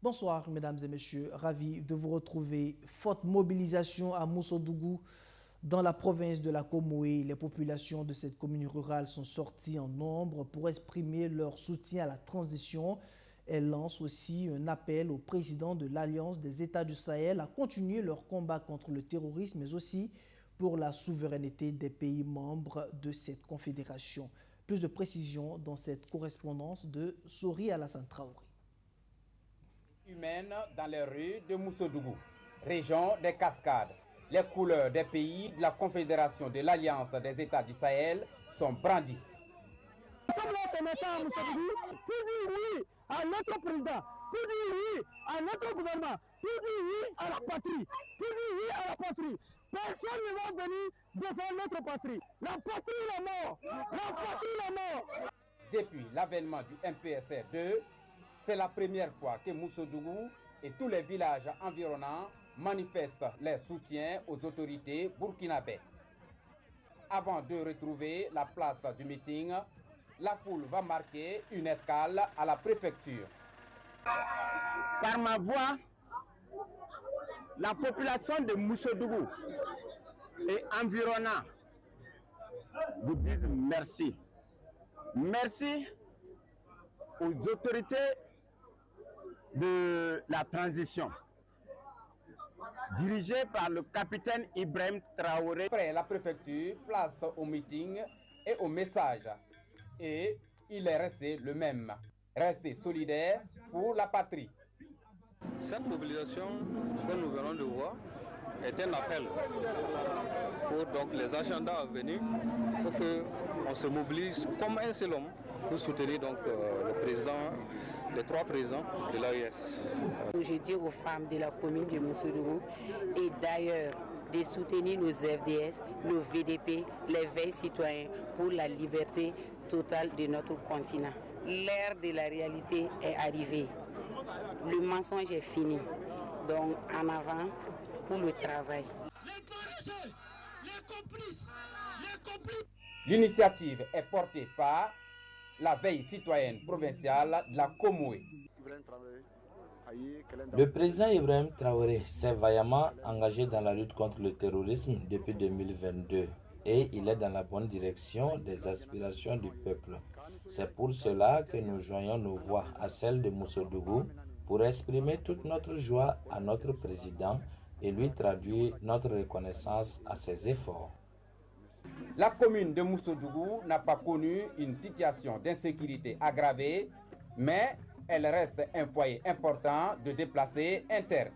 Bonsoir, mesdames et messieurs. Ravi de vous retrouver. Forte mobilisation à Moussodougou, dans la province de la Comoé. Les populations de cette commune rurale sont sorties en nombre pour exprimer leur soutien à la transition. Elles lancent aussi un appel au président de l'Alliance des États du Sahel à continuer leur combat contre le terrorisme, mais aussi pour la souveraineté des pays membres de cette confédération. Plus de précisions dans cette correspondance de Sori Alassane Traoré. Humaine dans les rues de Moussodougou, région des Cascades. Les couleurs des pays de la Confédération de l'Alliance des États du Sahel sont brandies. Nous sommes là ce matin à Moussodougou pour dire oui à notre président, pour dire oui à notre gouvernement, pour dire oui à la patrie, pour dire oui à la patrie. Personne ne va venir défendre notre patrie. La patrie est mort. La patrie est mort. Depuis l'avènement du MPSR2, c'est la première fois que Moussodougou et tous les villages environnants manifestent leur soutien aux autorités burkinabées. Avant de retrouver la place du meeting, la foule va marquer une escale à la préfecture. Par ma voix, la population de Moussodougou et environnants vous disent merci. Merci aux autorités de la transition, dirigée par le capitaine Ibrahim Traoré. Après la préfecture, place au meeting et au message. Et il est resté le même, rester solidaire pour la patrie. Cette mobilisation que nous venons de voir est un appel pour donc les agendas à venir. Il faut qu'on se mobilise comme un seul homme pour soutenir donc le président, les trois présidents de l'AES. Je dis aux femmes de la commune de Moussodougou et d'ailleurs de soutenir nos FDS, nos VDP, les veilles citoyens pour la liberté totale de notre continent. L'ère de la réalité est arrivée. Le mensonge est fini. Donc en avant pour le travail. Les paresseux, les complices, les complices. L'initiative est portée par la veille citoyenne provinciale de la Comoé. Le président Ibrahim Traoré s'est vaillamment engagé dans la lutte contre le terrorisme depuis 2022 et il est dans la bonne direction des aspirations du peuple. C'est pour cela que nous joignons nos voix à celles de Moussodougou pour exprimer toute notre joie à notre président et lui traduire notre reconnaissance à ses efforts. La commune de Moussodougou n'a pas connu une situation d'insécurité aggravée, mais elle reste un foyer important de déplacés internes.